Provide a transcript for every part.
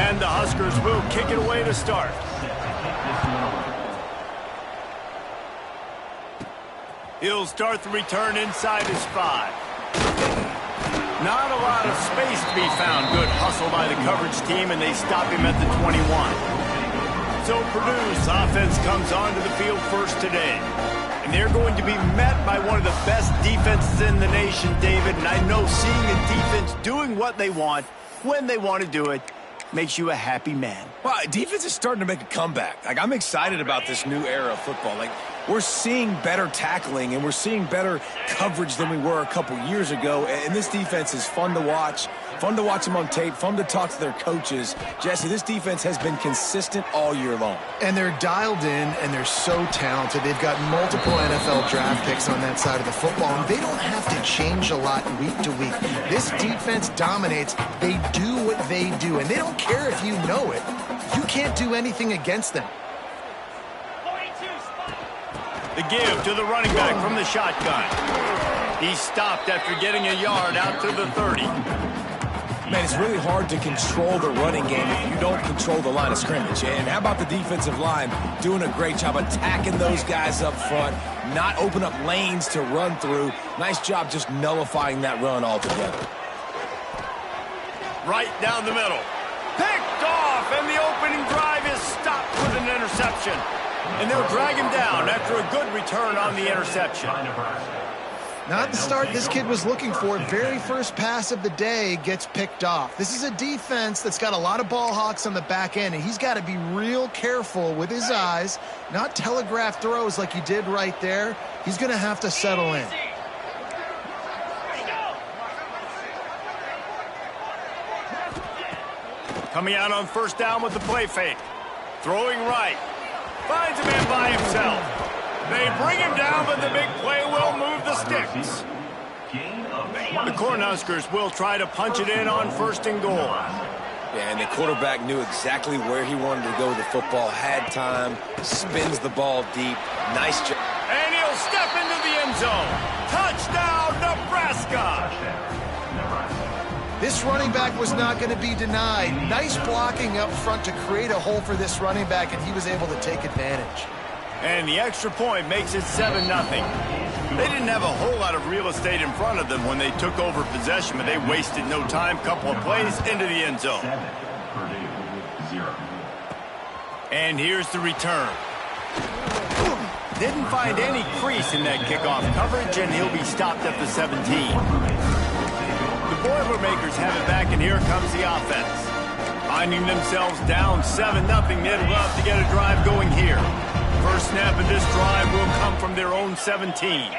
And the Huskers will kick it away to start. He'll start the return inside his 5. Not a lot of space to be found. Good hustle by the coverage team, and they stop him at the 21. So Purdue's offense comes onto the field first today. And they're going to be met by one of the best defenses in the nation, David. And I know seeing a defense doing what they want, when they want to do it, makes you a happy man. Well, defense is starting to make a comeback. Like, I'm excited about this new era of football. Like, we're seeing better tackling and we're seeing better coverage than we were a couple years ago. And this defense is fun to watch. Fun to watch them on tape. Fun to talk to their coaches. Jesse, this defense has been consistent all year long. And they're dialed in, and they're so talented. They've got multiple NFL draft picks on that side of the football, and they don't have to change a lot week to week. This defense dominates. They do what they do, and they don't care if you know it. You can't do anything against them. The give to the running back from the shotgun. He stopped after getting a yard out to the 30. Man, it's really hard to control the running game if you don't control the line of scrimmage. And how about the defensive line doing a great job attacking those guys up front, not open up lanes to run through. Nice job just nullifying that run altogether. Right down the middle. Picked off, and the opening drive is stopped with an interception. And they'll drag him down after a good return on the interception. Not the start this kid was looking for. Very first pass of the day gets picked off. This is a defense that's got a lot of ball hawks on the back end, and he's got to be real careful with his eyes, not telegraph throws like he did right there. He's going to have to settle in. Coming out on first down with the play fake. Throwing right. Finds a man by himself. They bring him down, but the big play will move the sticks. The Cornhuskers will try to punch it in on first and goal. Yeah, and the quarterback knew exactly where he wanted to go with the football, had time, spins the ball deep. Nice job. And he'll step into the end zone. Touchdown, Nebraska! This running back was not going to be denied. Nice blocking up front to create a hole for this running back, and he was able to take advantage. And the extra point makes it 7-0. They didn't have a whole lot of real estate in front of them when they took over possession, but they wasted no time. Couple of plays into the end zone. And here's the return. Didn't find any crease in that kickoff coverage, and he'll be stopped at the 17. The Boilermakers have it back, and here comes the offense. Finding themselves down 7-0, they'd love to get a drive going here. First snap of this drive will come from their own 17.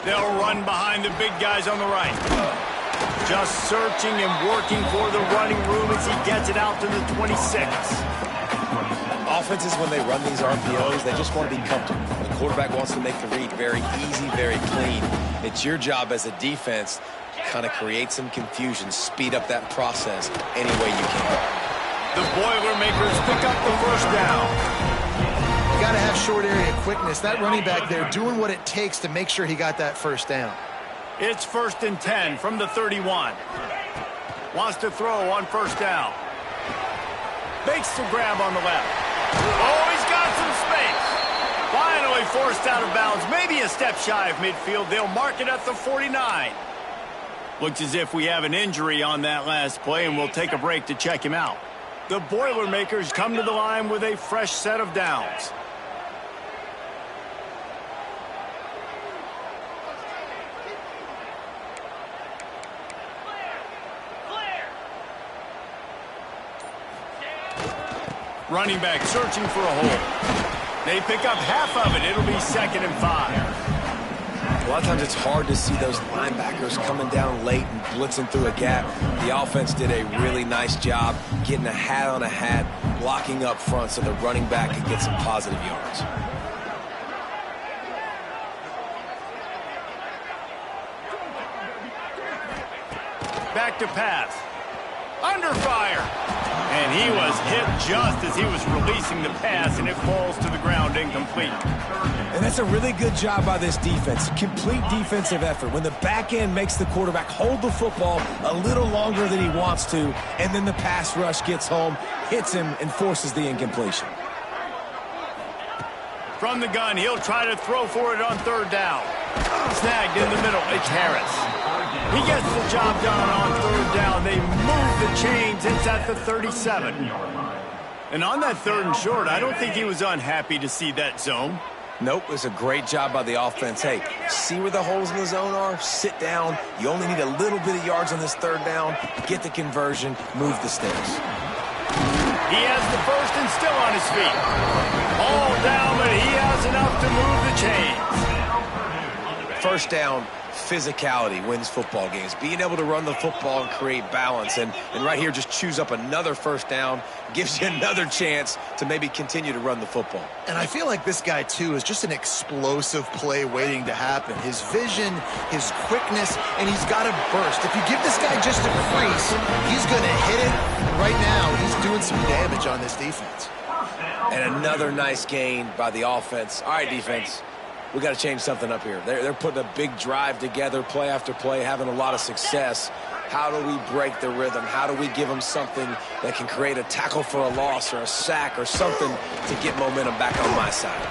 They'll run behind the big guys on the right. Just searching and working for the running room as he gets it out to the 26. Offenses, when they run these RPOs, they just want to be comfortable. The quarterback wants to make the read very easy, very clean. It's your job as a defense to kind of create some confusion, speed up that process any way you can. The Boilermakers pick up the first down. You got to have short area quickness. That running back there doing what it takes to make sure he got that first down. It's 1st and 10 from the 31. Wants to throw on first down. Makes the grab on the left. Oh, he's got some space. Finally forced out of bounds. Maybe a step shy of midfield. They'll mark it at the 49. Looks as if we have an injury on that last play, and we'll take a break to check him out. The Boilermakers come to the line with a fresh set of downs. Running back searching for a hole. They pick up half of it. It'll be 2nd and 5. A lot of times it's hard to see those linebackers coming down late and blitzing through a gap. The offense did a really nice job getting a hat on a hat, blocking up front so the running back could get some positive yards. Back to pass. Under fire. And he was hit just as he was releasing the pass, and it falls to the ground incomplete. And that's a really good job by this defense. Complete defensive effort. When the back end makes the quarterback hold the football a little longer than he wants to, and then the pass rush gets home, hits him, and forces the incompletion. From the gun, he'll try to throw for it on third down. Snagged in the middle, it's Harris. He gets the job done on third down. They move the chains. It's at the 37. And on that third and short, I don't think he was unhappy to see that zone. Nope, it was a great job by the offense. Hey, see where the holes in the zone are? Sit down. You only need a little bit of yards on this third down. Get the conversion. Move the sticks. He has the first and still on his feet. All down, but he has enough to move the chains. First down, physicality wins football games. Being able to run the football and create balance. And right here, just choose up another first down. Gives you another chance to maybe continue to run the football. And I feel like this guy, too, is just an explosive play waiting to happen. His vision, his quickness, and he's got a burst. If you give this guy just a crease, he's going to hit it. Right now, he's doing some damage on this defense. And another nice gain by the offense. All right, defense. We got to change something up here. They're putting a big drive together, play after play, having a lot of success. How do we break the rhythm? How do we give them something that can create a tackle for a loss or a sack or something to get momentum back on my side?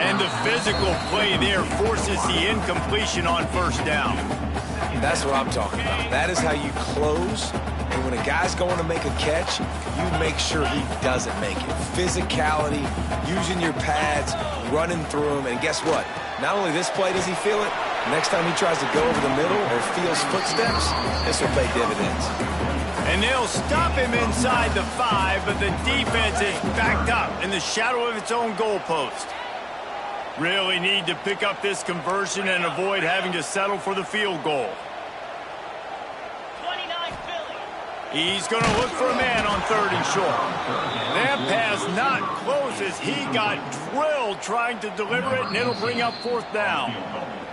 And the physical play there forces the incompletion on first down. That's what I'm talking about. That is how you close. And when a guy's going to make a catch, you make sure he doesn't make it. Physicality, using your pads, running through them. And guess what? Not only this play does he feel it, next time he tries to go over the middle or feels footsteps, this will pay dividends. And they'll stop him inside the 5, but the defense is backed up in the shadow of its own goalpost. Really need to pick up this conversion and avoid having to settle for the field goal. He's going to look for a man on third and short. That pass not close as he got drilled trying to deliver it, and it'll bring up fourth down.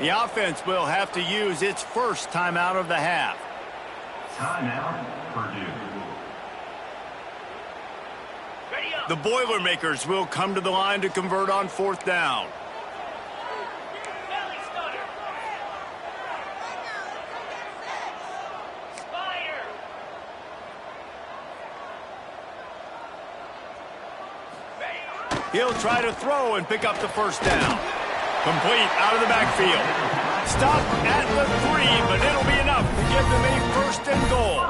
The offense will have to use its first timeout of the half. Timeout, Purdue. The Boilermakers will come to the line to convert on fourth down. He'll try to throw and pick up the first down. Complete out of the backfield. Stop at the 3, but it'll be enough to give them a first and goal.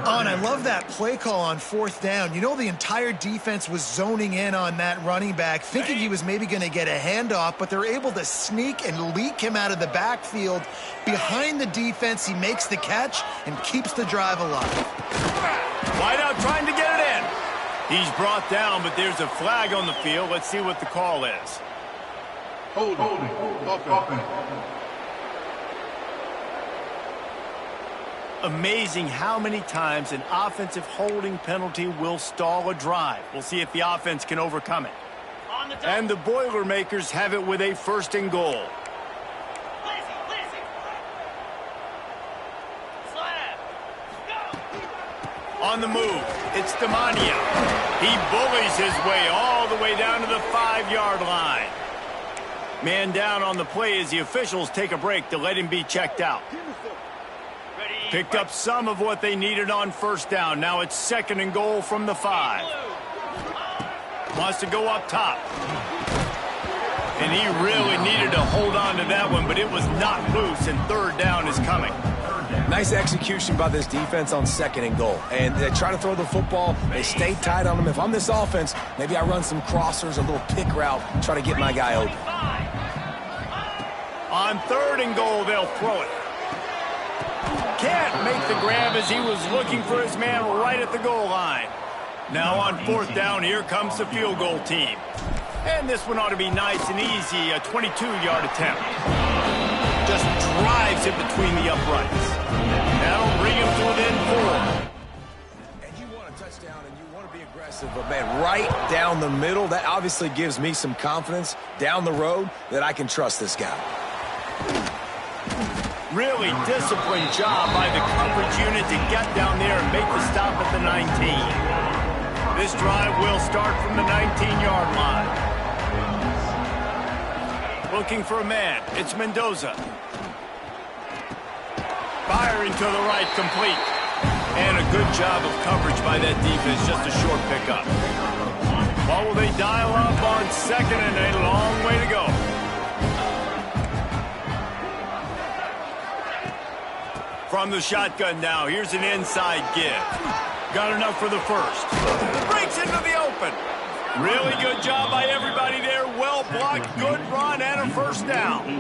Oh, and I love that play call on fourth down. You know, the entire defense was zoning in on that running back, thinking he was maybe going to get a handoff, but they're able to sneak and leak him out of the backfield. Behind the defense, he makes the catch and keeps the drive alive. Wide out trying to get it in. He's brought down, but there's a flag on the field. Let's see what the call is. Holding. Amazing how many times an offensive holding penalty will stall a drive. We'll see if the offense can overcome it. And the Boilermakers have it with a first and goal. On the move, it's Demania. He bullies his way all the way down to the 5-yard line. Man down on the play as the officials take a break to let him be checked out. Picked up some of what they needed on first down. Now it's second and goal from the 5. Wants to go up top. And he really needed to hold on to that one, but it was not loose, and third down is coming. Nice execution by this defense on second and goal. And they try to throw the football. They stay tight on them. If I'm this offense, maybe I run some crossers, a little pick route, try to get my guy open. On third and goal, they'll throw it. Can't make the grab as he was looking for his man right at the goal line. Now on fourth down, here comes the field goal team. And this one ought to be nice and easy, a 22-yard attempt. Just drives it between the uprights. That'll bring him to within 4. And you want a touchdown and you want to be aggressive, but man, right down the middle, that obviously gives me some confidence down the road that I can trust this guy. Really disciplined job by the coverage unit to get down there and make the stop at the 19. This drive will start from the 19-yard line. Looking for a man. It's Mendoza. Firing to the right, complete. And a good job of coverage by that defense, just a short pickup. What will they dial up on second and a long way to go? From the shotgun now, here's an inside give. Got enough for the first. Breaks into the open. Really good job by everybody there. Well blocked, good run, and a first down.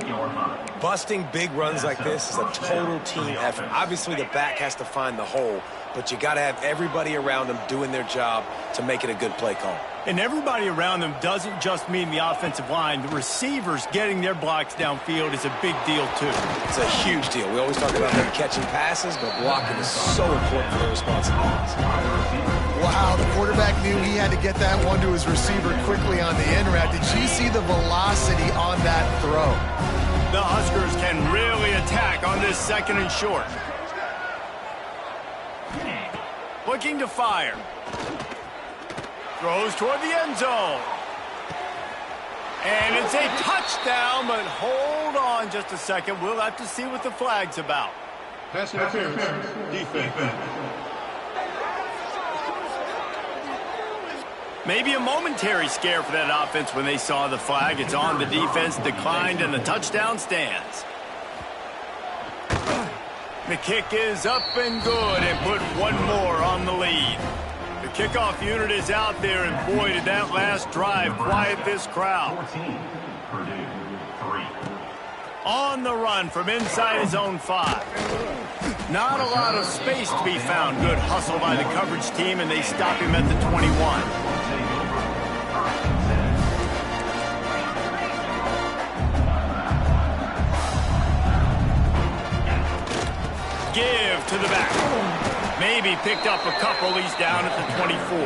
Busting big runs like this is a total team effort. Obviously, the back has to find the hole, but you got to have everybody around them doing their job to make it a good play call. And everybody around them doesn't just mean the offensive line. The receivers getting their blocks downfield is a big deal, too. It's a huge deal. We always talk about them catching passes, but blocking is so important for their responsibilities. Wow, the quarterback knew he had to get that one to his receiver quickly on the in route. Did you see the velocity on that throw? The Huskers can really attack on this second and short. Looking to fire. Throws toward the end zone. And it's a touchdown, but hold on just a second. We'll have to see what the flag's about. Pass interference. Defense. Maybe a momentary scare for that offense when they saw the flag. It's on, the defense declined, and the touchdown stands. The kick is up and good, and put one more on the lead. The kickoff unit is out there, and boy, did that last drive quiet this crowd. 14. Purdue 3. On the run from inside his own 5. Not a lot of space to be found. Good hustle by the coverage team, and they stop him at the 21. Give to the back. Maybe picked up a couple. He's down at the 24.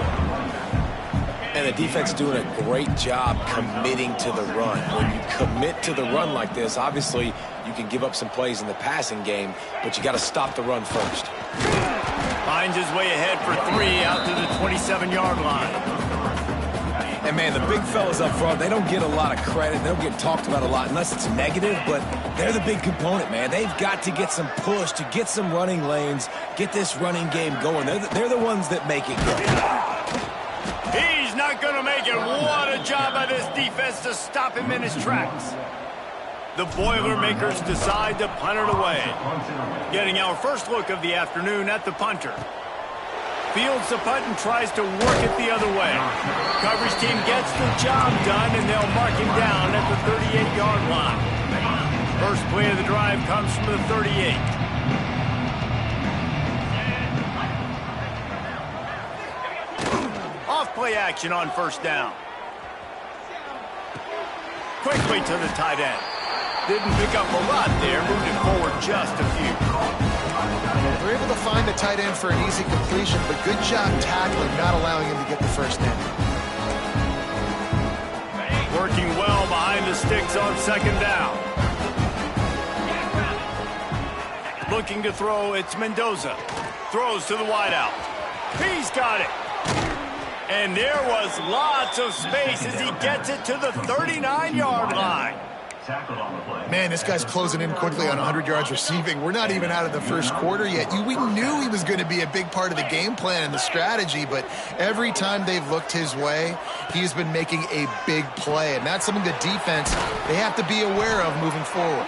And the defense doing a great job committing to the run. When you commit to the run like this, obviously you can give up some plays in the passing game, but you got to stop the run first. Finds his way ahead for 3 out to the 27-yard line. And, man, the big fellas up front, they don't get a lot of credit. They don't get talked about a lot unless it's negative, but they're the big component, man. They've got to get some push, to get some running lanes, get this running game going. They're the ones that make it go. He's not going to make it. What a job by this defense to stop him in his tracks. The Boilermakers decide to punt it away. Getting our first look of the afternoon at the punter. Fields the punt and tries to work it the other way. Coverage team gets the job done, and they'll mark him down at the 38-yard line. First play of the drive comes from the 38. Off play action on first down. Quickly to the tight end. Didn't pick up a lot there, moved it forward just a few. They're able to find the tight end for an easy completion, but good job tackling, not allowing him to get the first down. Working well behind the sticks on second down. Looking to throw, it's Mendoza. Throws to the wideout. He's got it. And there was lots of space as he gets it to the 39-yard line. Man, this guy's closing in quickly on 100 yards receiving. We're not even out of the first quarter yet. We knew he was going to be a big part of the game plan and the strategy, but every time they've looked his way, he's been making a big play, and that's something the defense, they have to be aware of moving forward.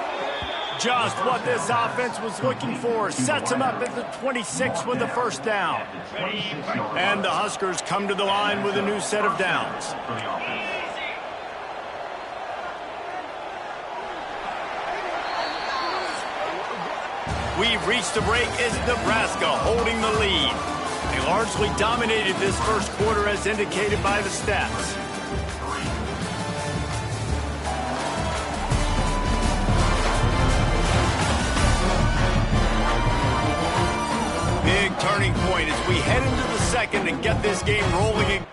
Just what this offense was looking for. Sets him up at the 26 with the first down. And the Huskers come to the line with a new set of downs. We've reached the break as Nebraska holding the lead. They largely dominated this first quarter as indicated by the stats. Big turning point as we head into the second and get this game rolling.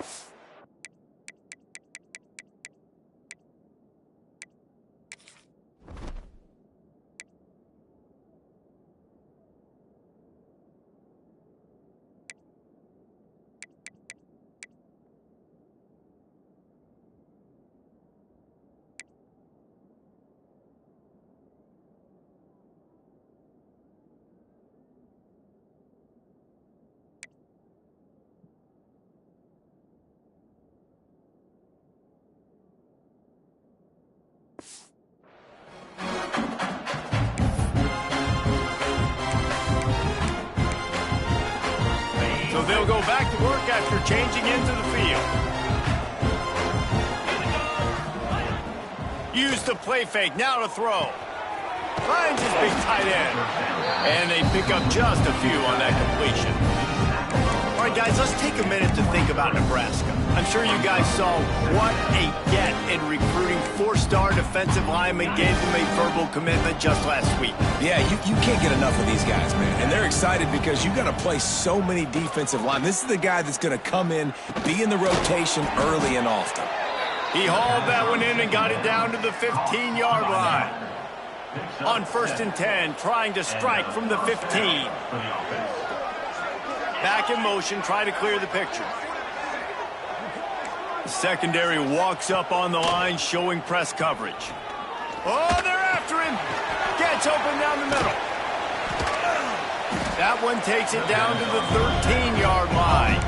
they'll go back to work after changing into the field. Use the play fake, now to throw. Finds his big tight end. And they pick up just a few on that completion. All right, guys, let's take a minute to think about Nebraska. I'm sure you guys saw what a get in recruiting four-star defensive linemen, gave them a verbal commitment just last week. Yeah, you can't get enough of these guys, man. And they're excited because you got to play so many defensive linemen. This is the guy that's going to come in, be in the rotation early and often. He hauled that one in and got it down to the 15-yard line. On 1st and 10, trying to strike from the 15. Back in motion, try to clear the picture. The secondary walks up on the line, showing press coverage. Oh, they're after him. Gets open down the middle. That one takes it down to the 13-yard line.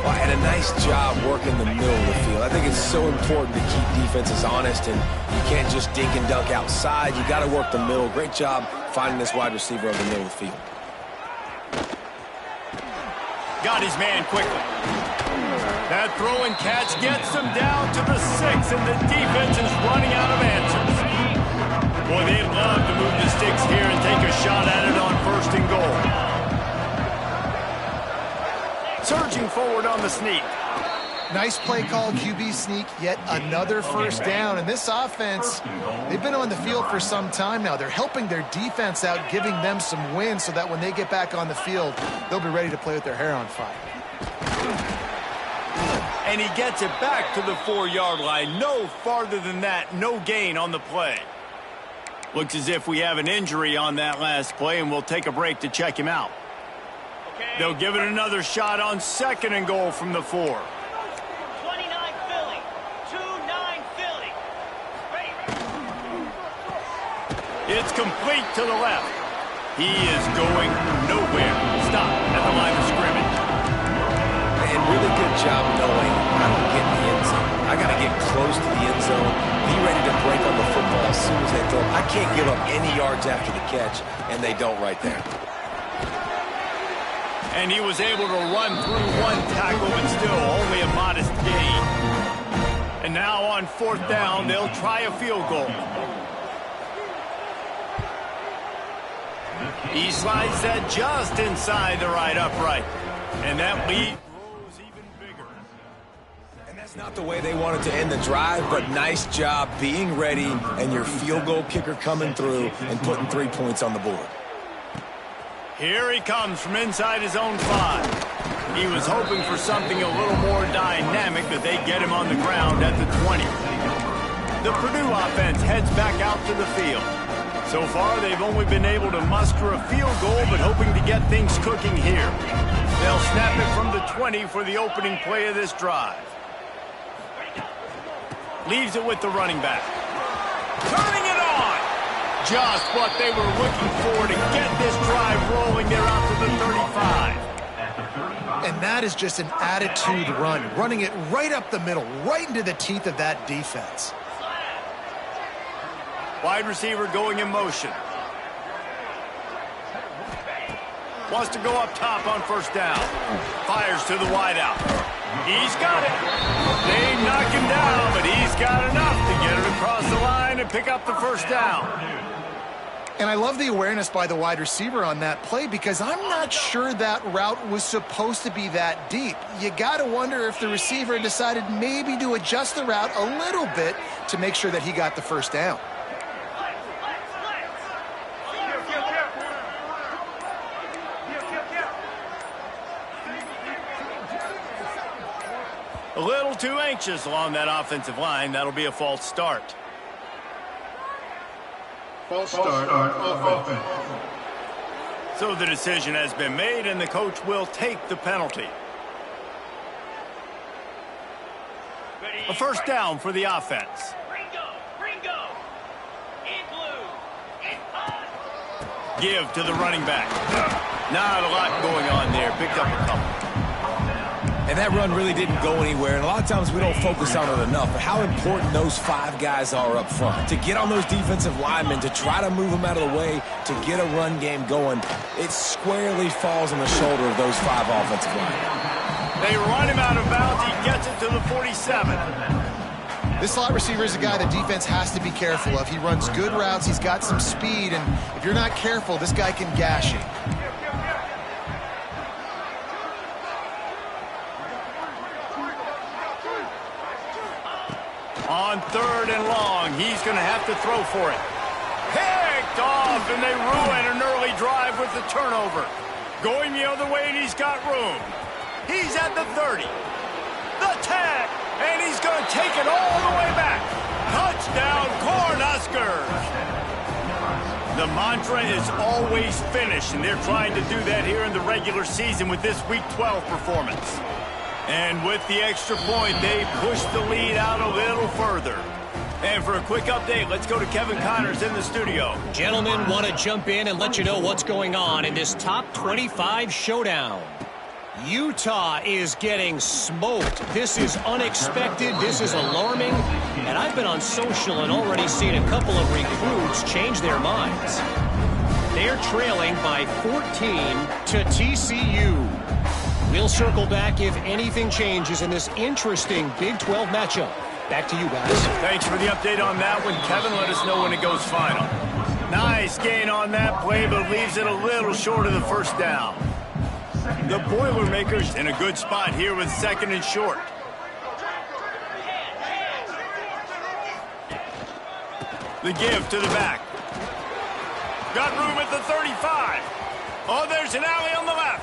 Well, and a nice job working the middle of the field. I think it's so important to keep defenses honest, and you can't just dink and dunk outside. You got to work the middle. Great job finding this wide receiver over the middle of the field. Got his man quickly. That throw and catch gets them down to the 6, and the defense is running out of answers. Boy, they'd love to move the sticks here and take a shot at it on 1st and goal. Surging forward on the sneak. Nice play call, QB sneak, yet another first down. And this offense, they've been on the field for some time now. They're helping their defense out, giving them some wins so that when they get back on the field, they'll be ready to play with their hair on fire. And he gets it back to the 4-yard line. No farther than that, no gain on the play. Looks as if we have an injury on that last play, and we'll take a break to check him out. They'll give it another shot on 2nd and goal from the 4. 29 Philly. 2-9 Philly. It's complete to the left. He is going nowhere. Stop at the line of scrimmage. And really good job knowing how to get in the end zone. I got to get close to the end zone, be ready to break on the football as soon as they throw. I can't give up any yards after the catch, and they don't right there. And he was able to run through one tackle, but still only a modest gain. And now on 4th down, they'll try a field goal. He slides that just inside the right upright. And that lead grows even bigger. And that's not the way they wanted to end the drive, but nice job being ready and your field goal kicker coming through and putting 3 points on the board. Here he comes from inside his own 5. He was hoping for something a little more dynamic, but they get him on the ground at the 20. The Purdue offense heads back out to the field. So far, they've only been able to muster a field goal, but hoping to get things cooking here. They'll snap it from the 20 for the opening play of this drive. Leaves it with the running back. Turning it on! Just what they were looking for to get this drive rolling. They're out to the 35. And that is just an attitude run, running it right up the middle, right into the teeth of that defense. Wide receiver going in motion. Wants to go up top on 1st down. Fires to the wideout. He's got it. They knock him down, but he's got enough to get it across the line and pick up the 1st down. And I love the awareness by the wide receiver on that play because I'm not sure that route was supposed to be that deep. You got to wonder if the receiver decided maybe to adjust the route a little bit to make sure that he got the 1st down. A little too anxious along that offensive line. That'll be a false start. False start on offense. So the decision has been made, and the coach will take the penalty. A 1st down for the offense. Ringo. In blue. In hot. Give to the running back. Not a lot going on there. Picked up a couple. And that run really didn't go anywhere, and a lot of times we don't focus on it enough, but how important those 5 guys are up front. To get on those defensive linemen, to try to move them out of the way, to get a run game going, it squarely falls on the shoulder of those 5 offensive linemen. They run him out of bounds. He gets it to the 47. This slot receiver is a guy the defense has to be careful of. He runs good routes. He's got some speed, and if you're not careful, this guy can gash you. On 3rd and long, he's going to have to throw for it. Picked off, and they ruin an early drive with the turnover. Going the other way, and he's got room. He's at the 30, the 10, and he's going to take it all the way back. Touchdown, Cornhuskers! The mantra is always finish, and they're trying to do that here in the regular season with this Week 12 performance. And with the extra point, they push the lead out a little further. And for a quick update, let's go to Kevin Connors in the studio. Gentlemen, want to jump in and let you know what's going on in this top 25 showdown. Utah is getting smoked. This is unexpected. This is alarming. And I've been on social and already seen a couple of recruits change their minds. They're trailing by 14 to TCU. We'll circle back if anything changes in this interesting Big 12 matchup. Back to you guys. Thanks for the update on that one, Kevin. Let us know when it goes final. Nice gain on that play, but leaves it a little short of the first down. The Boilermakers in a good spot here with 2nd and short. The give to the back. Got room at the 35. Oh, there's an alley on the left.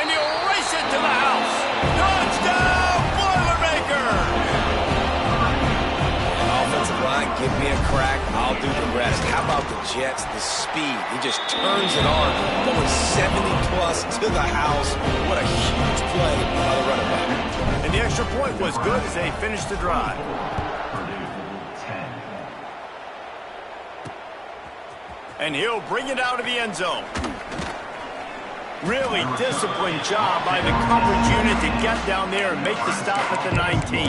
And he'll race it to the house. Touchdown, Boilermakers! Offensive line, give me a crack. I'll do the rest. How about the Jets? The speed. He just turns it on. Going 70-plus to the house. What a huge play by the running back. And the extra point was good as they finished the drive. And he'll bring it out of the end zone. Really disciplined job by the coverage unit to get down there and make the stop at the 19.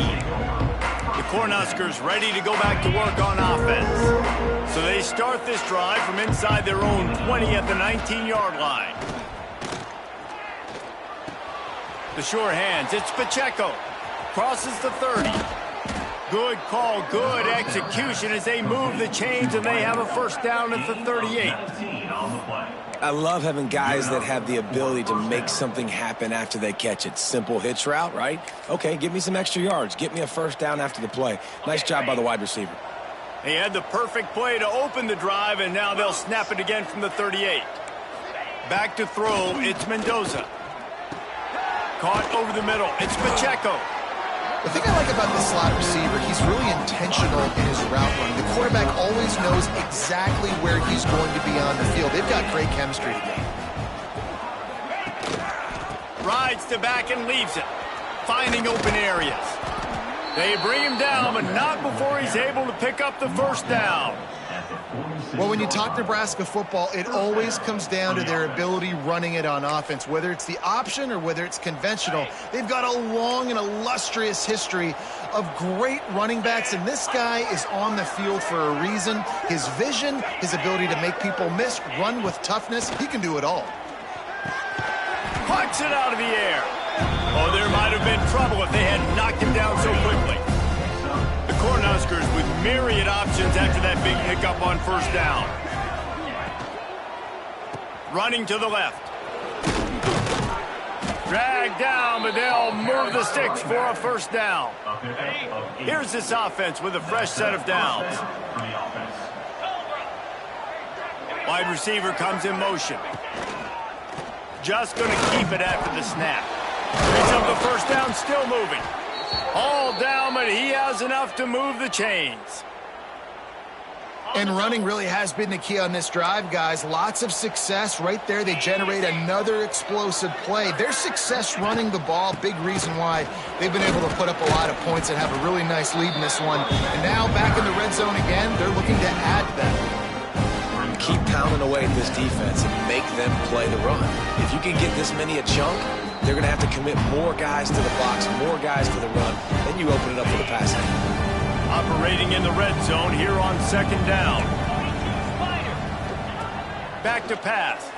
The Cornhuskers ready to go back to work on offense. So they start this drive from inside their own 20 at the 19-yard line. The sure hands, it's Pacheco. Crosses the 30. Good call, good execution as they move the chains and they have a first down at the 38. I love having guys that have the ability to make something happen after they catch it. Simple hitch route, right? Okay, give me some extra yards. Get me a first down after the play. Nice job by the wide receiver. He had the perfect play to open the drive, and now they'll snap it again from the 38. Back to throw, it's Mendoza. Caught over the middle, it's Pacheco. The thing I like about this slot receiver, he's really intentional in his route running. The quarterback always knows exactly where he's going to be on the field. They've got great chemistry together. Rides to back and leaves it, finding open areas. They bring him down, but not before he's able to pick up the first down. Well, when you talk Nebraska football, it always comes down to their ability running it on offense. Whether it's the option or whether it's conventional, they've got a long and illustrious history of great running backs, and this guy is on the field for a reason. His vision, his ability to make people miss, run with toughness, he can do it all. Pucks it out of the air. Oh, there might have been trouble if they had knocked him down so quickly. The Cornhuskers with myriad options after that big hiccup on first down. Running to the left. Dragged down, but they'll move the sticks for a first down. Here's this offense with a fresh set of downs. Wide receiver comes in motion. Just going to keep it after the snap. Picks up the first down, still moving. All down, but he has enough to move the chains. And running really has been the key on this drive, guys. Lots of success right there. They generate another explosive play. Their success running the ball, big reason why they've been able to put up a lot of points and have a really nice lead in this one. And now back in the red zone again, they're looking to add to that. Keep pounding away at this defense and make them play the run. If you can get this many a chunk, they're going to have to commit more guys to the box, more guys to the run. Then you open it up for the passing. Operating in the red zone here on second down. Back to pass.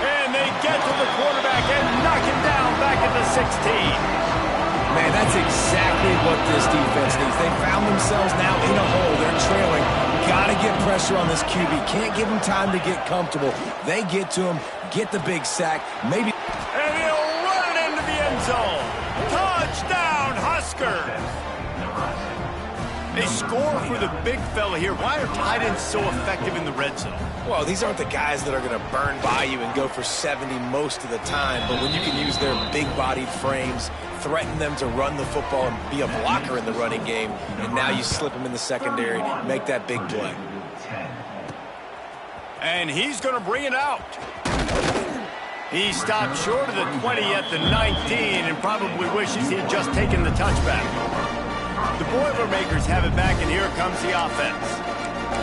And they get to the quarterback and knock him down back at the 16. Man, that's exactly what this defense needs. They found themselves now in a hole. They're trailing. Got to get pressure on this QB. Can't give him time to get comfortable. They get to him, get the big sack, maybe. And he'll run it into the end zone. Touchdown, Huskers. They score for the big fella here. Why are tight ends so effective in the red zone? Well, these aren't the guys that are going to burn by you and go for 70 most of the time. But when you can use their big-bodied frames, threaten them to run the football and be a blocker in the running game, and now you slip them in the secondary, make that big play. And he's going to bring it out. He stopped short of the 20 at the 19 and probably wishes he'd just taken the touchback. The Boilermakers have it back, and here comes the offense.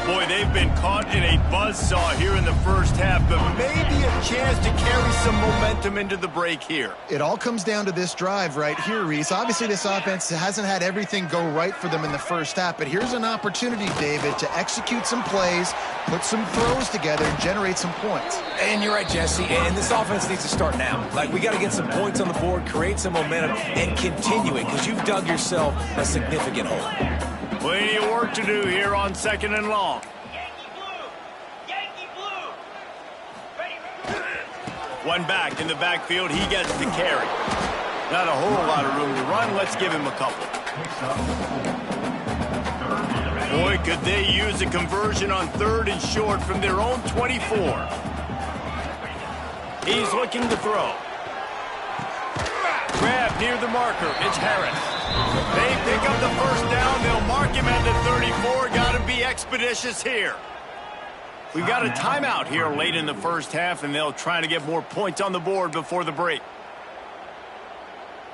Boy, they've been caught in a buzzsaw here in the first half, but maybe a chance to carry some momentum into the break here. It all comes down to this drive right here, Reese. Obviously, this offense hasn't had everything go right for them in the first half, but here's an opportunity, David, to execute some plays, put some throws together, and generate some points. And you're right, Jesse, and this offense needs to start now. Like, we got to get some points on the board, create some momentum, and continue it, because you've dug yourself a significant hole. Plenty of work to do here on second and long. Yankee blue! Yankee blue! Ready? One back in the backfield. He gets the carry. Not a whole lot of room to run. Let's give him a couple. Boy, could they use a conversion on third and short from their own 24. He's looking to throw. Grab near the marker. It's Harris. They pick up the first down. They'll mark him at the 34. Got to be expeditious here. We've got a timeout here late in the first half, and they'll try to get more points on the board before the break.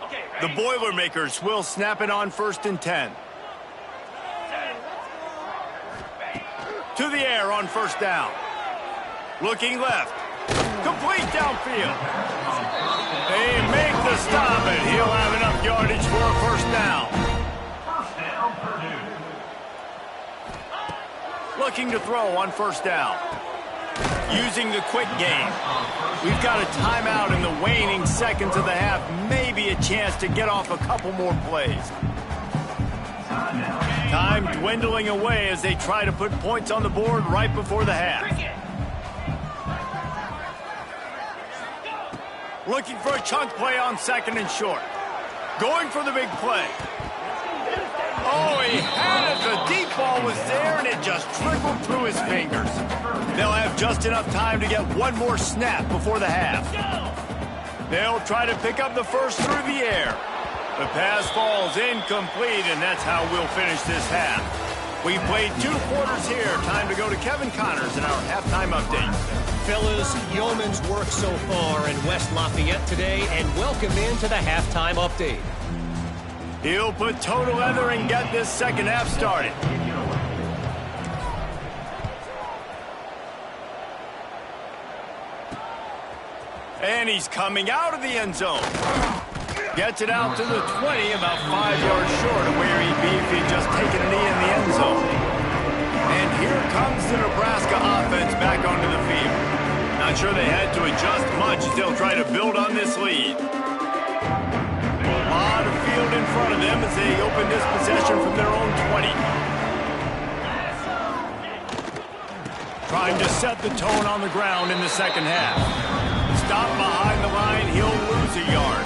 Okay, The ready? Boilermakers will snap it on first and 10. To the air on first down. Looking left. Complete downfield. They make the stop, and he'll have enough yardage for a first down. Looking to throw on first down. Using the quick game. We've got a timeout in the waning seconds of the half. Maybe a chance to get off a couple more plays. Time dwindling away as they try to put points on the board right before the half. Looking for a chunk play on second and short. Going for the big play. Oh, he had it. The deep ball was there, and it just trickled through his fingers. They'll have just enough time to get one more snap before the half. They'll try to pick up the first through the air. The pass falls incomplete, and that's how we'll finish this half. We've played 2 quarters here. Time to go to Kevin Connors in our halftime update. Fellas, yeoman's work so far in West Lafayette today, and welcome into the halftime update. He'll put toe to leather and get this second half started. And he's coming out of the end zone. Gets it out to the 20, about 5 yards short of where he'd be if he'd just taken a knee in the end zone. And here comes the Nebraska offense back onto the field. Not sure they had to adjust much as they'll try to build on this lead. A lot of field in front of them as they open this possession from their own 20. Trying to set the tone on the ground in the second half. Stop behind the line, he'll lose a yard.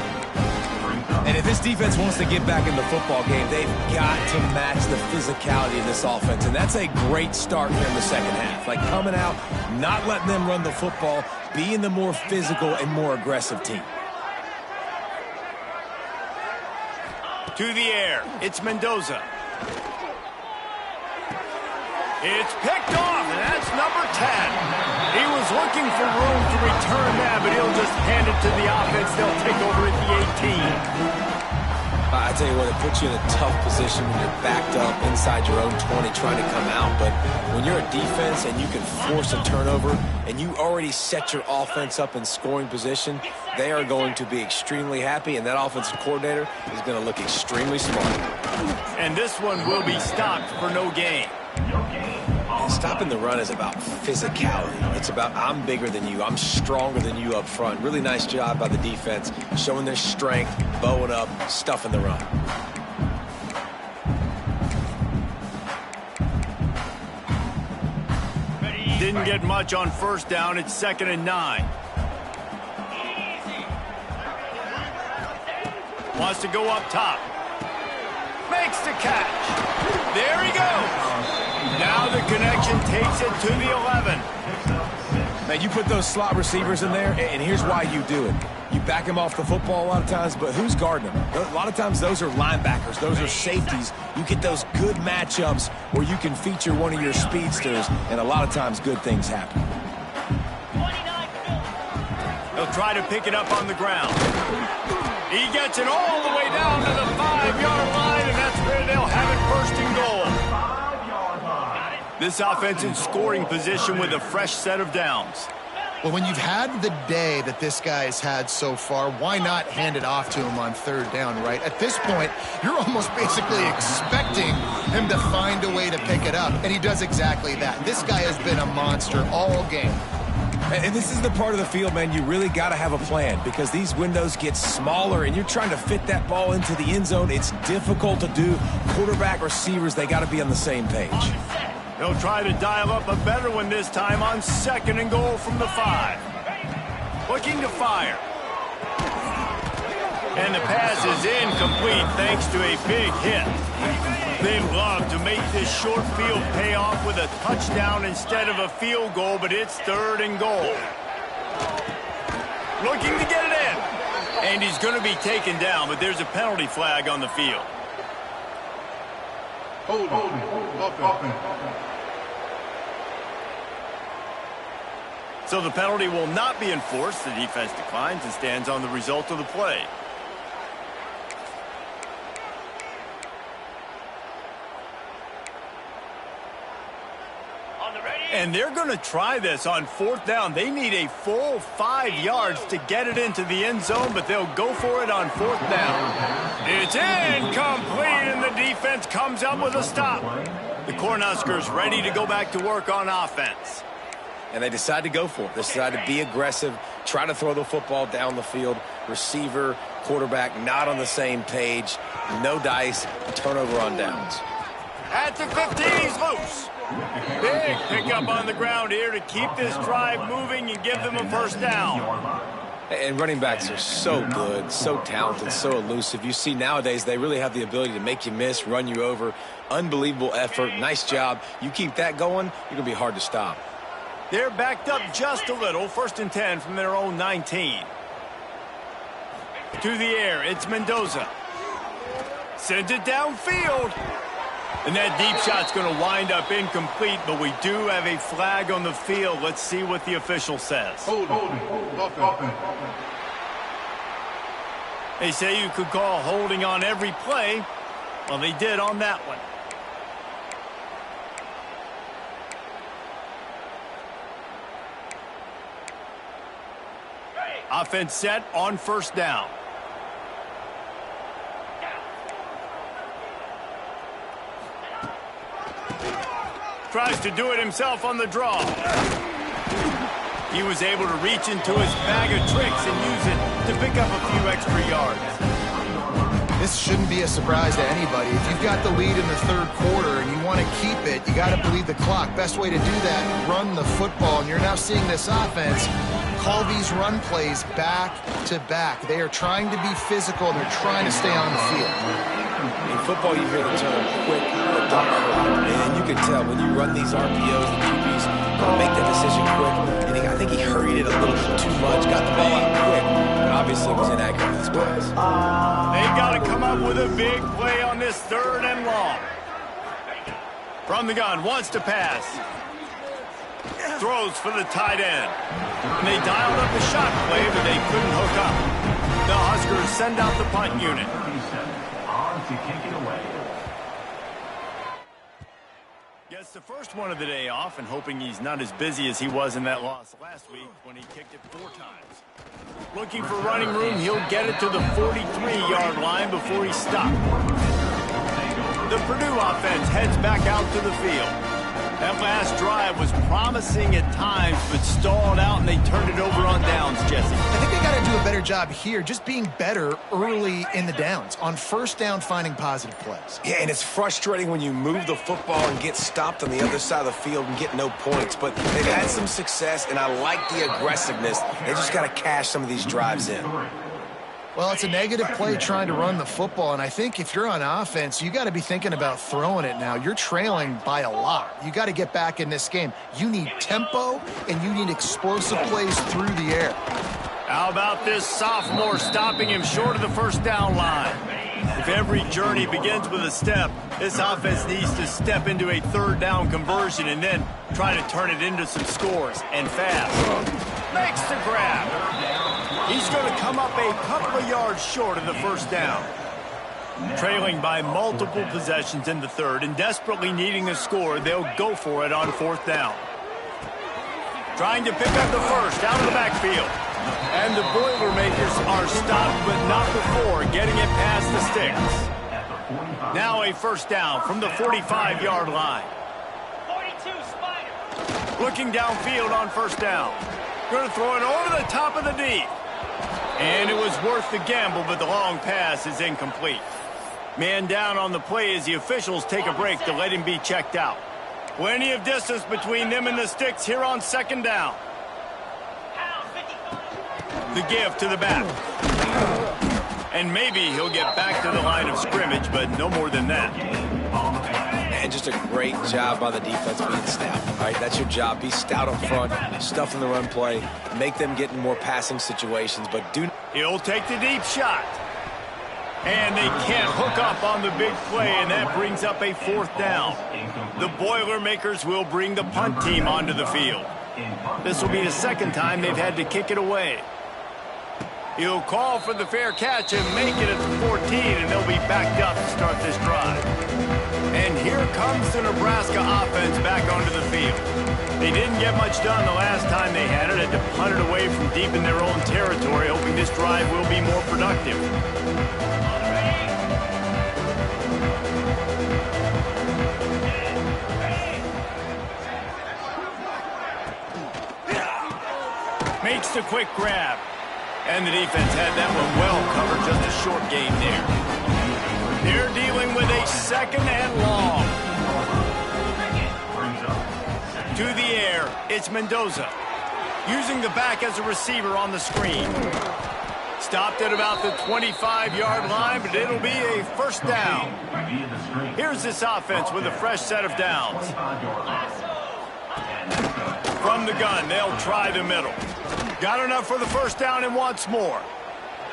And if this defense wants to get back in the football game, they've got to match the physicality of this offense. And that's a great start here in the second half. Like coming out, not letting them run the football, being the more physical and more aggressive team. To the air, it's Mendoza. It's picked off, and that's number 10. He was looking for room to return that, but he'll just hand it to the offense. They'll take over at the 18. I tell you what, it puts you in a tough position when you're backed up inside your own 20 trying to come out. But when you're a defense and you can force a turnover and you already set your offense up in scoring position, they are going to be extremely happy, and that offensive coordinator is going to look extremely smart. And this one will be stopped for no gain. Stopping the run is about physicality. It's about I'm bigger than you. I'm stronger than you up front. Really nice job by the defense, showing their strength, bowing up, stuffing the run. Didn't get much on first down. It's 2nd and 9. Wants to go up top. Makes the catch. There he goes. Now the connection takes it to the 11. Man, you put those slot receivers in there, and here's why you do it. You back them off the football a lot of times, but who's guarding them? A lot of times those are linebackers. Those are safeties. You get those good matchups where you can feature one of your speedsters, and a lot of times good things happen. He'll try to pick it up on the ground. He gets it all the way down to the 5-yard line, and that's where they'll have it 1st and goal. This offense in scoring position with a fresh set of downs. Well, when you've had the day that this guy's had so far, why not hand it off to him on 3rd down, right? At this point, you're almost basically expecting him to find a way to pick it up, and he does exactly that. This guy has been a monster all game. And this is the part of the field, man, you really got to have a plan because these windows get smaller and you're trying to fit that ball into the end zone. It's difficult to do. Quarterback, receivers, they got to be on the same page. He'll try to dial up a better one this time on 2nd and goal from the 5. Looking to fire. And the pass is incomplete thanks to a big hit. They'd love to make this short field pay off with a touchdown instead of a field goal, but it's 3rd and goal. Looking to get it in. And he's going to be taken down, but there's a penalty flag on the field. Hold on. So the penalty will not be enforced. The defense declines and stands on the result of the play. And they're going to try this on 4th down. They need a full 5 yards to get it into the end zone, but they'll go for it on 4th down. It's incomplete, and the defense comes up with a stop. The Cornhuskers ready to go back to work on offense. And they decide to go for it. They decide to be aggressive, try to throw the football down the field. Receiver, quarterback, not on the same page. No dice, turnover on downs. At the 15, he's loose. Big pickup on the ground here to keep this drive moving and give them a 1st down. And running backs are so good, so talented, so elusive. You see nowadays they really have the ability to make you miss, run you over. Unbelievable effort. Nice job. You keep that going, you're going to be hard to stop. They're backed up just a little. 1st and 10 from their own 19. To the air, it's Mendoza. Sends it downfield. And that deep shot's going to wind up incomplete, but we do have a flag on the field. Let's see what the official says. Hold on. They say you could call holding on every play. Well, they did on that one. Offense set on 1st down. Tries to do it himself on the draw. He was able to reach into his bag of tricks and use it to pick up a few extra yards. This shouldn't be a surprise to anybody. If you've got the lead in the 3rd quarter and you want to keep it, you got to bleed the clock. Best way to do that, run the football. And you're now seeing this offense call these run plays back to back. They are trying to be physical. They're trying to stay on the field. In football, you hear the term quick, but don't hurry. And you can tell when you run these RPOs, the QBs going to make that decision quick. And I think he hurried it a little bit too much, got the ball out quick, but obviously was inaccurate with his pass. They've got to come up with a big play on this 3rd and long. From the gun, wants to pass. Throws for the tight end. And they dialed up the shot play, but they couldn't hook up. The Huskers send out the punt unit. to kick it away. Gets the first one of the day off and hoping he's not as busy as he was in that loss last week when he kicked it 4 times. Looking for running room, he'll get it to the 43-yard line before he stopped. The Purdue offense heads back out to the field. That last drive was promising at times, but stalled out, and they turned it over on downs, Jesse. I think they got to do a better job here, just being better early in the downs, on first down finding positive plays. Yeah, and it's frustrating when you move the football and get stopped on the other side of the field and get no points. But they've had some success, and I like the aggressiveness. They just got to cash some of these drives in. Well, it's a negative play trying to run the football, and I think if you're on offense, you got to be thinking about throwing it now. You're trailing by a lot. You got to get back in this game. You need tempo, and you need explosive plays through the air. How about this sophomore stopping him short of the first down line? If every journey begins with a step, this offense needs to step into a third down conversion and then try to turn it into some scores, and fast. Makes the grab. He's going to come up a couple of yards short of the first down. Trailing by multiple possessions in the third and desperately needing a score, they'll go for it on 4th down. Trying to pick up the first out of the backfield. And the Boilermakers are stopped, but not before getting it past the sticks. Now a first down from the 45-yard line. 42 Spider. Looking downfield on first down. Going to throw it over the top of the deep. And it was worth the gamble, but the long pass is incomplete. Man down on the play as the officials take a break to let him be checked out. Plenty of distance between them and the sticks here on 2nd down. The give to the back. And maybe he'll get back to the line of scrimmage, but no more than that. And just a great job by the defense being stout. All right, that's your job. Be stout up front, stuff in the run play, make them get in more passing situations, but do... He'll take the deep shot. And they can't hook up on the big play, and that brings up a 4th down. The Boilermakers will bring the punt team onto the field. This will be the 2nd time they've had to kick it away. He'll call for the fair catch and make it at the 14, and they'll be backed up to start this drive. And here comes the Nebraska offense back onto the field. They didn't get much done the last time they had it. Had to punt it away from deep in their own territory, hoping this drive will be more productive. Makes the quick grab. And the defense had that one well covered, just a short gain there. They're dealing with a 2nd and long. To the air, it's Mendoza. Using the back as a receiver on the screen. Stopped at about the 25-yard line, but it'll be a first down. Here's this offense with a fresh set of downs. From the gun, they'll try the middle. Got enough for the first down and wants more.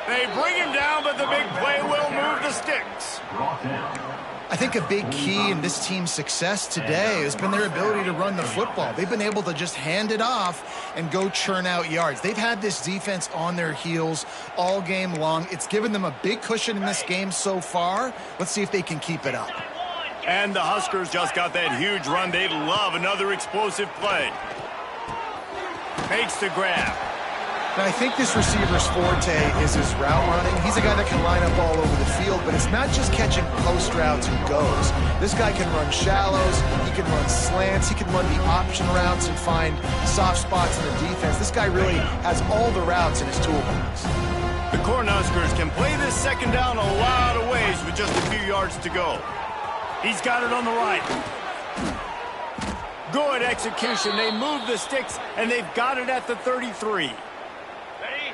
They bring him down, but the big play will move the sticks. I think a big key in this team's success today has been their ability to run the football. They've been able to just hand it off and go churn out yards. They've had this defense on their heels all game long. It's given them a big cushion in this game so far. Let's see if they can keep it up. And the Huskers just got that huge run. They'd love another explosive play. Makes the grab. Now, I think this receiver's forte is his route running. He's a guy that can line up all over the field, but it's not just catching post routes and goes. This guy can run shallows, he can run slants, he can run the option routes and find soft spots in the defense. This guy really has all the routes in his toolbox. The Cornhuskers can play this 2nd down a lot of ways with just a few yards to go. He's got it on the right. Good execution. They move the sticks, and they've got it at the 33.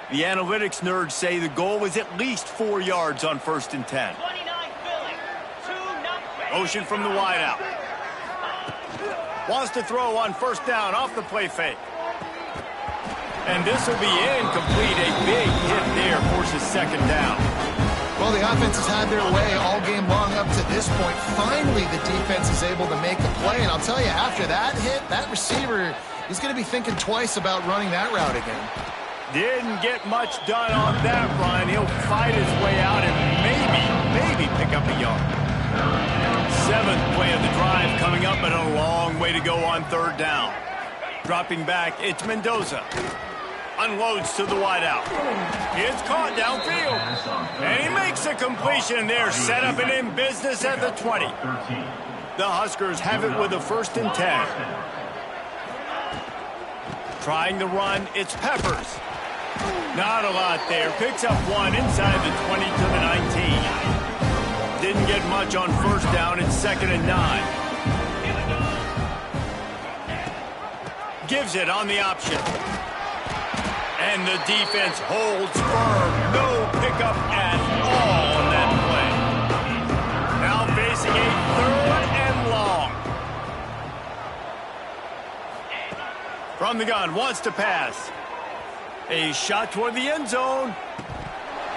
The analytics nerds say the goal was at least 4 yards on 1st and 10. Motion from the wideout. Wants to throw on first down off the play fake. And this will be incomplete. A big hit there forces 2nd down. Well, the offense has had their way all game long up to this point. Finally, the defense is able to make a play. And I'll tell you, after that hit, that receiver is going to be thinking twice about running that route again. Didn't get much done on that run. He'll fight his way out and maybe pick pick up a yard. 7th play of the drive coming up, but a long way to go on 3rd down. Dropping back, it's Mendoza. Unloads to the wideout. It's caught downfield. And he makes a completion there. Set up and in business at the 20. The Huskers have it with a 1st and 10. Trying the run, it's Peppers. Not a lot there. Picks up 1 inside the 20 to the 19. Didn't get much on 1st down. It's 2nd and 9. Gives it on the option. And the defense holds firm. No pickup at all on that play. Now facing a 3rd and long. From the gun, wants to pass. A shot toward the end zone.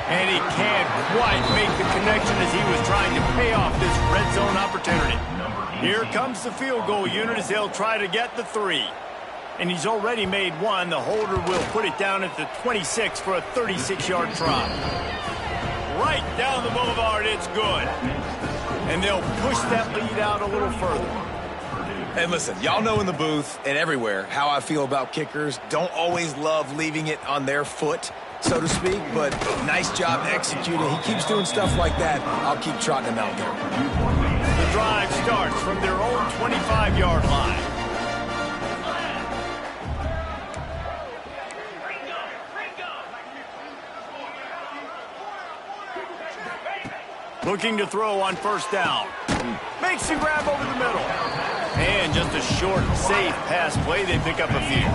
And he can't quite make the connection as he was trying to pay off this red zone opportunity. Here comes the field goal unit as they'll try to get the 3. And he's already made 1. The holder will put it down at the 26 for a 36-yard try. Right down the boulevard, it's good. And they'll push that lead out a little further. And listen, y'all know in the booth and everywhere how I feel about kickers. Don't always love leaving it on their foot, so to speak, but nice job executing. He keeps doing stuff like that. I'll keep trotting him out there. The drive starts from their own 25-yard line. Looking to throw on 1st down. Makes the grab over the middle. And just a short, safe pass play. They pick up a few.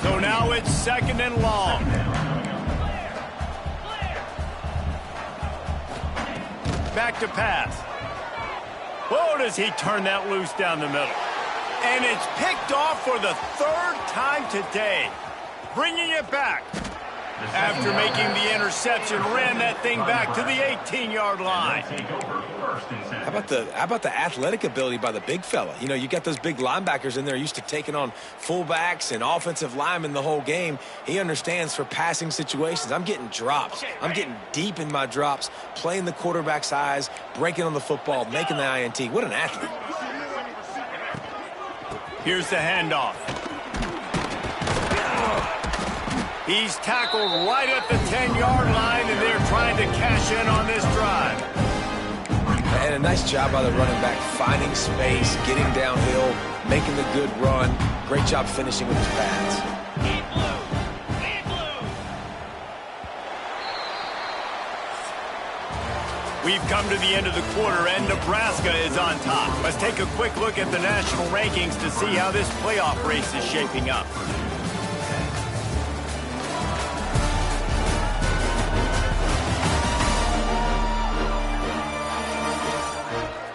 So now it's 2nd and long. Back to pass. Oh, does he turn that loose down the middle. And it's picked off for the 3rd time today. Bringing it back. After making the interception, ran that thing back to the 18-yard line. How about the athletic ability by the big fella? You know, you got those big linebackers in there used to taking on fullbacks and offensive linemen the whole game. He understands for passing situations. I'm getting drops. I'm getting deep in my drops, playing the quarterback's eyes, breaking on the football, making the INT. What an athlete. Here's the handoff. He's tackled right at the 10-yard line, and they're trying to cash in on this drive. And a nice job by the running back, finding space, getting downhill, making the good run. Great job finishing with his pads. We've come to the end of the quarter, and Nebraska is on top. Let's take a quick look at the national rankings to see how this playoff race is shaping up.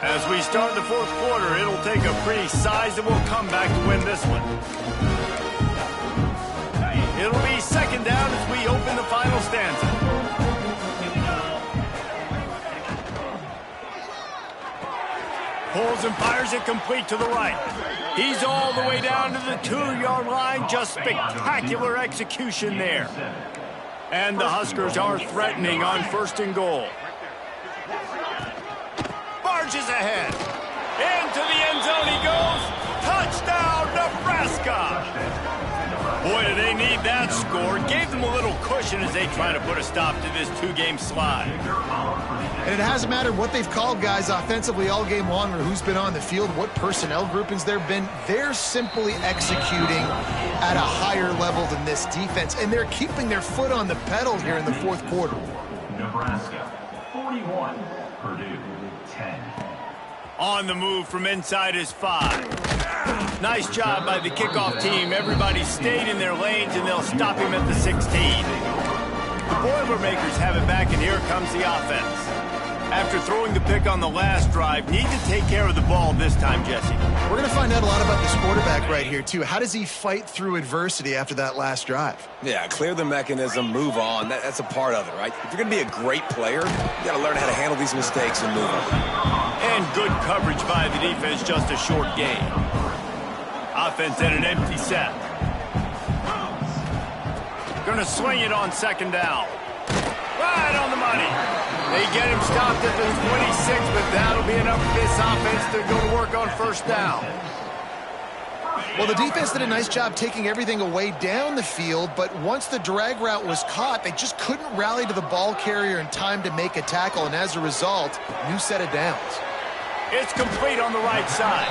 As we start the 4th quarter, it'll take a pretty sizable comeback to win this one. It'll be 2nd down as we open the final stanza. Pulls and fires it complete to the right. He's all the way down to the 2-yard line. Just spectacular execution there. And the Huskers are threatening on 1st and goal. Barges ahead. Into the end zone he goes. Touchdown, Nebraska. Boy, do they need that score. Gave them a little cushion as they try to put a stop to this 2-game slide. And it hasn't mattered what they've called guys offensively all game long or who's been on the field, what personnel groupings there have been. They're simply executing at a higher level than this defense, and they're keeping their foot on the pedal here in the 4th quarter. Nebraska, 41, Purdue, 10. On the move from inside his 5. Nice job by the kickoff team. Everybody stayed in their lanes, and they'll stop him at the 16. The Boilermakers have it back, and here comes the offense. After throwing the pick on the last drive, need to take care of the ball this time, Jesse. We're going to find out a lot about this quarterback right here, too. How does he fight through adversity after that last drive? Yeah, clear the mechanism, move on. That's a part of it, right? If you're going to be a great player, you got to learn how to handle these mistakes and move on. And good coverage by the defense, just a short gain. Offense in an empty set. Going to swing it on 2nd down. Right on the money. They get him stopped at the 26, but that'll be enough for this offense to go to work on first down. Well, the defense did a nice job taking everything away down the field, but once the drag route was caught, they just couldn't rally to the ball carrier in time to make a tackle, and as a result, new set of downs. It's complete on the right side.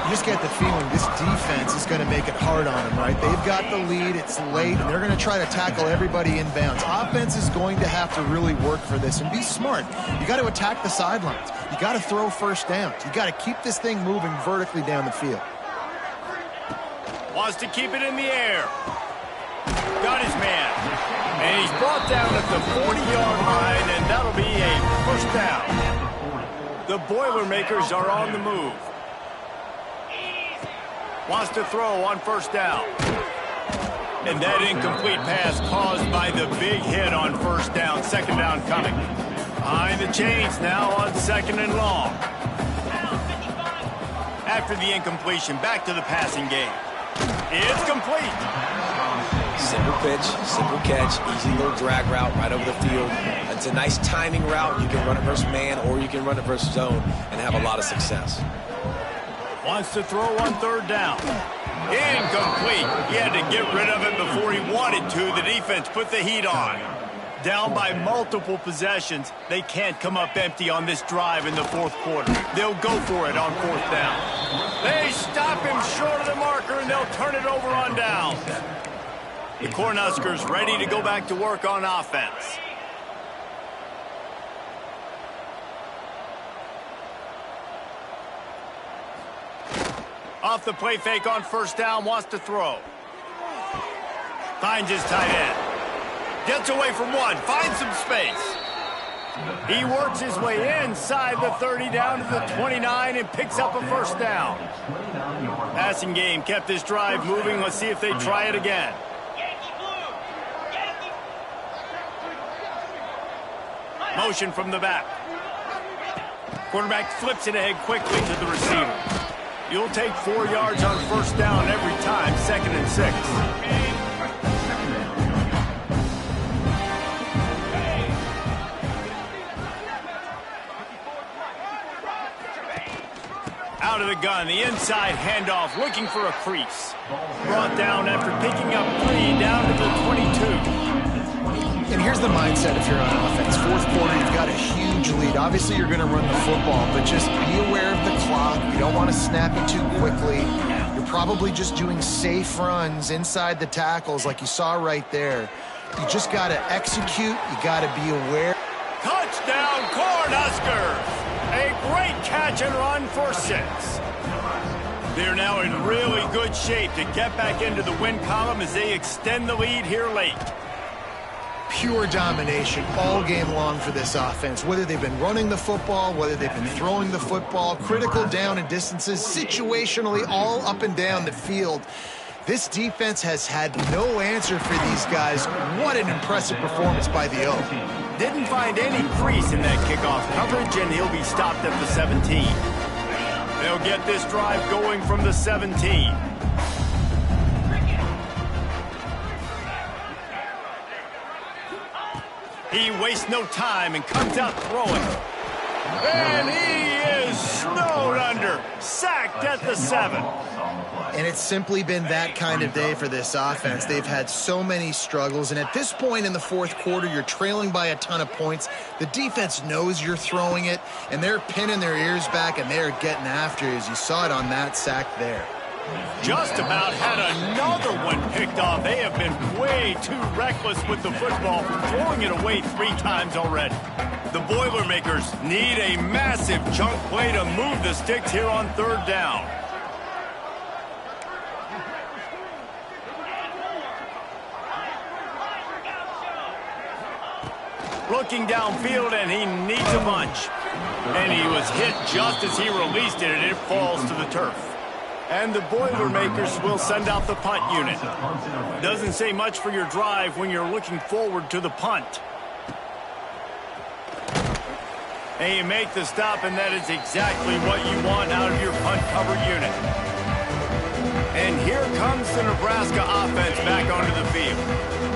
You just get the feeling this defense is going to make it hard on them, right? They've got the lead, it's late, and they're going to try to tackle everybody inbounds. Offense is going to have to really work for this and be smart. You got to attack the sidelines. You got to throw first downs. You got to keep this thing moving vertically down the field. Wants to keep it in the air. Got his man. And he's brought down at the 40-yard line, and that'll be a first down. The Boilermakers are on the move. Wants to throw on first down. And that incomplete pass caused by the big hit on first down. Second down coming. Behind the chains now on second and long. After the incompletion, back to the passing game. It's complete. Simple pitch, simple catch, easy little drag route right over the field. It's a nice timing route. You can run it versus man or you can run it versus zone and have a lot of success. Wants to throw on third down. Incomplete. He had to get rid of it before he wanted to. The defense put the heat on. Down by multiple possessions. They can't come up empty on this drive in the fourth quarter. They'll go for it on fourth down. They stop him short of the marker, and they'll turn it over on down. The Cornhuskers ready to go back to work on offense. Off the play fake on first down, wants to throw. Finds his tight end. Gets away from one, finds some space. He works his way inside the 30 down to the 29 and picks up a first down. Passing game kept this drive moving. Let's see if they try it again. Motion from the back. Quarterback flips it ahead quickly to the receiver. You'll take 4 yards on first down every time, 2nd and 6. Out of the gun, the inside handoff, looking for a crease. Brought down after picking up 3 down to the 22. And here's the mindset if you're on offense. Fourth quarter, you've got a huge lead. Obviously, you're going to run the football, but just be aware of the clock. You don't want to snap it too quickly. You're probably just doing safe runs inside the tackles like you saw right there. You just got to execute. You got to be aware. Touchdown, Cornhuskers! A great catch and run for 6. They're now in really good shape to get back into the win column as they extend the lead here late. Pure domination all game long for this offense. Whether they've been running the football, whether they've been throwing the football, critical down and distances, situationally all up and down the field. This defense has had no answer for these guys. What an impressive performance by the O. Didn't find any crease in that kickoff coverage, and he'll be stopped at the 17. They'll get this drive going from the 17. He wastes no time and comes out throwing. And he is snowed under. Sacked at the 7. And it's simply been that kind of day for this offense. They've had so many struggles, and at this point in the fourth quarter, you're trailing by a ton of points. The defense knows you're throwing it, and they're pinning their ears back, and they're getting after you, as you saw it on that sack there. Just about had another one picked off. They have been way too reckless with the football, throwing it away 3 times already. The Boilermakers need a massive chunk play to move the sticks here on third down. Looking downfield, and he needs a bunch. And he was hit just as he released it, and it falls to the turf. And the Boilermakers will send out the punt unit. Doesn't say much for your drive when you're looking forward to the punt. And you make the stop, and that is exactly what you want out of your punt cover unit. And here comes the Nebraska offense back onto the field.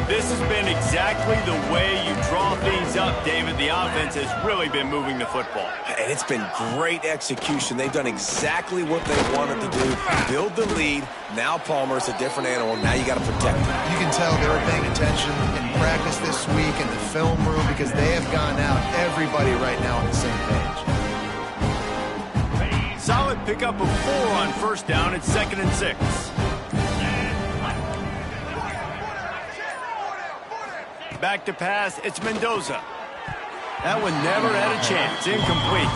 This has been exactly the way you draw things up, David. The offense has really been moving the football. And it's been great execution. They've done exactly what they wanted to do. Build the lead. Now Palmer's a different animal. Now you got to protect him. You can tell they were paying attention in practice this week in the film room because they have gone out, everybody right now on the same page. Solid pickup of 4 on first down. It's 2nd and 6. Back to pass, it's Mendoza. That one never had a chance. Incomplete.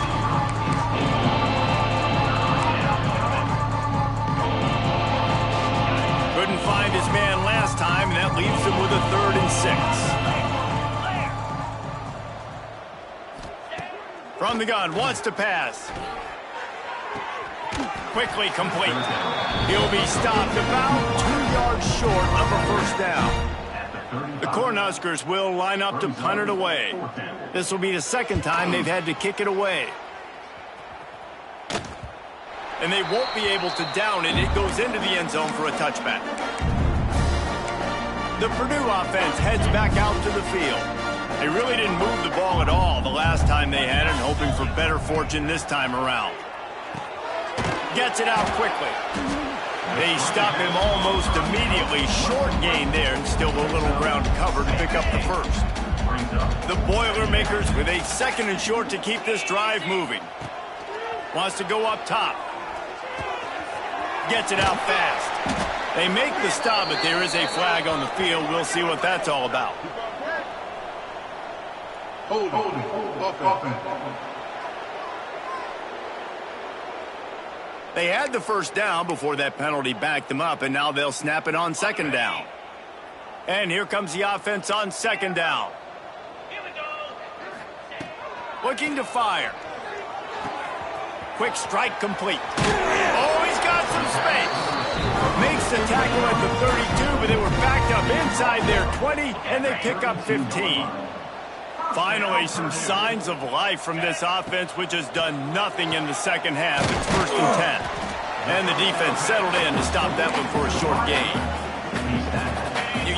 Couldn't find his man last time, and that leaves him with a 3rd and 6. From the gun, wants to pass. Quickly complete. He'll be stopped about 2 yards short of a first down. The Cornhuskers will line up to punt it away. This will be the 2nd time they've had to kick it away. And they won't be able to down it. It goes into the end zone for a touchback. The Purdue offense heads back out to the field. They really didn't move the ball at all the last time they had it, hoping for better fortune this time around. Gets it out quickly. They stop him almost immediately. Short gain there, and still a little ground cover to pick up the first. The Boilermakers with a 2nd and short to keep this drive moving. Wants to go up top. Gets it out fast. They make the stop, but there is a flag on the field. We'll see what that's all about. Hold offense. They had the first down before that penalty backed them up, and now they'll snap it on 2nd down. And here comes the offense on 2nd down. Looking to fire. Quick strike complete. Oh, he's got some space. Makes the tackle at the 32, but they were backed up inside their 20, and they pick up 15. Finally, some signs of life from this offense, which has done nothing in the 2nd half. It's 1st and 10. And the defense settled in to stop that one for a short gain.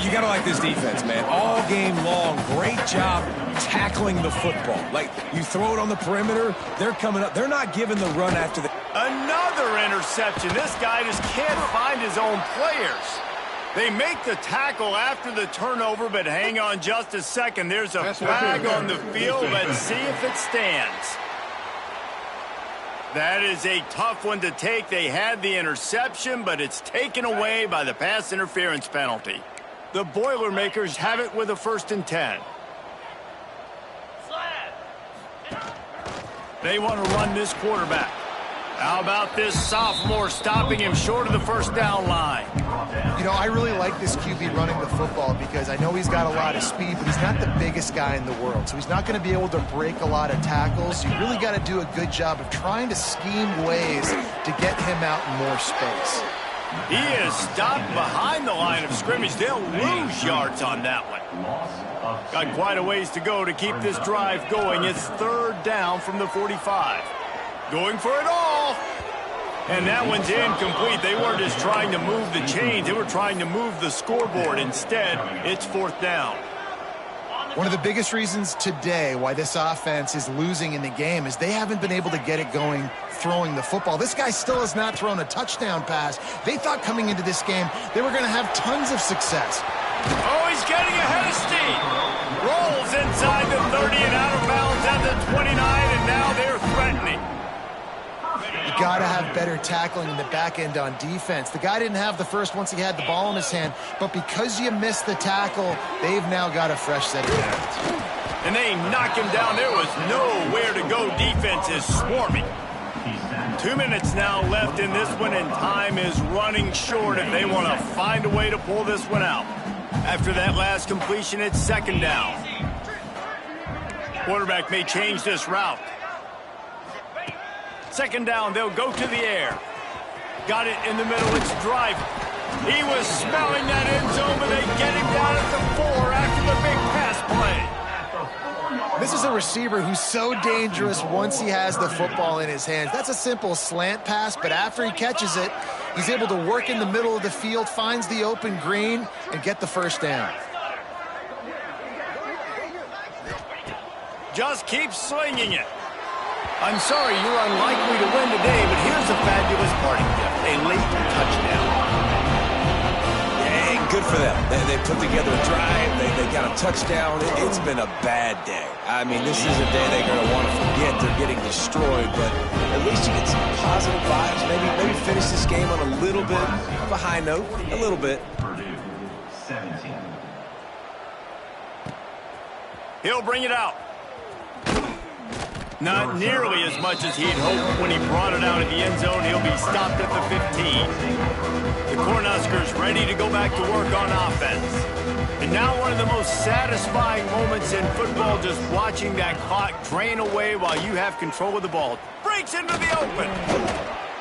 You got to like this defense, man. All game long, great job tackling the football. Like, you throw it on the perimeter, they're coming up. They're not giving the run after the... Another interception. This guy just can't find his own players. They make the tackle after the turnover, but hang on just a second. There's a flag on the field. Let's see if it stands. That is a tough one to take. They had the interception, but it's taken away by the pass interference penalty. The Boilermakers have it with a 1st and 10. They want to run this quarterback. How about this sophomore stopping him short of the first down line? You know, I really like this QB running the football because I know he's got a lot of speed, but he's not the biggest guy in the world. So he's not going to be able to break a lot of tackles. You really got to do a good job of trying to scheme ways to get him out in more space. He is stopped behind the line of scrimmage. They'll lose yards on that one. Got quite a ways to go to keep this drive going. It's 3rd down from the 45. Going for it all. And that one's incomplete. They weren't just trying to move the chains. They were trying to move the scoreboard. Instead, it's 4th down. One of the biggest reasons today why this offense is losing in the game is they haven't been able to get it going throwing the football. This guy still has not thrown a touchdown pass. They thought coming into this game they were going to have tons of success. Oh, he's getting ahead of steam. Rolls inside the 30 and out of bounds at the 29, and now they're threatening. You got to have better tackling in the back end on defense. The guy didn't have the first once he had the ball in his hand, but because you missed the tackle, they've now got a fresh set of downs. And they knock him down. There was nowhere to go. Defense is swarming. 2 minutes now left in this one, and time is running short if they want to find a way to pull this one out. After that last completion, it's 2nd down. Quarterback may change this route. 2nd down, they'll go to the air. Got it in the middle, it's Driver. He was smelling that end zone, but they get him down at the 4 after the big pass play. This is a receiver who's so dangerous once he has the football in his hands. That's a simple slant pass, but after he catches it, he's able to work in the middle of the field, finds the open green, and get the first down. Just keep slinging it. I'm sorry you're unlikely to win today, but here's a fabulous parting gift. A late touchdown. Yeah, good for them. They put together a drive. They got a touchdown. It's been a bad day. I mean, this is a day they're going to want to forget. They're getting destroyed, but at least you get some positive vibes. Maybe finish this game on a little bit of a high note. A little bit. Purdue, 17. He'll bring it out. Not nearly as much as he'd hoped when he brought it out of the end zone. He'll be stopped at the 15. The Cornhuskers ready to go back to work on offense. And now one of the most satisfying moments in football, just watching that clock drain away while you have control of the ball. Breaks into the open.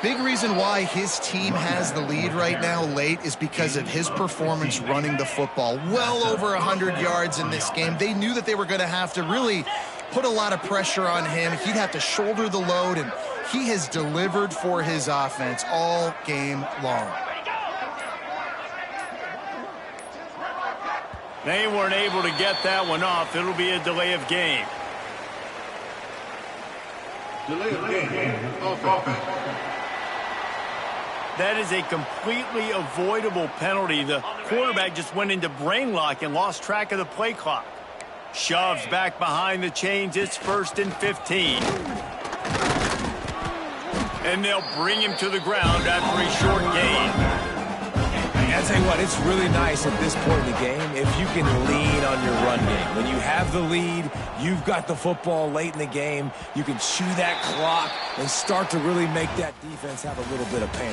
Big reason why his team has the lead right now late is because of his performance running the football. Well over 100 yards in this game. They knew that they were going to have to really put a lot of pressure on him. He'd have to shoulder the load, and he has delivered for his offense all game long. They weren't able to get that one off. It'll be a delay of game. Delay of game. Offense. That is a completely avoidable penalty. The quarterback just went into brain lock and lost track of the play clock. Shoves back behind the chains. It's 1st and 15. And they'll bring him to the ground after a short gain. I'll tell you what, it's really nice at this point in the game if you can lean on your run game. When you have the lead, you've got the football late in the game, you can chew that clock and start to really make that defense have a little bit of pain.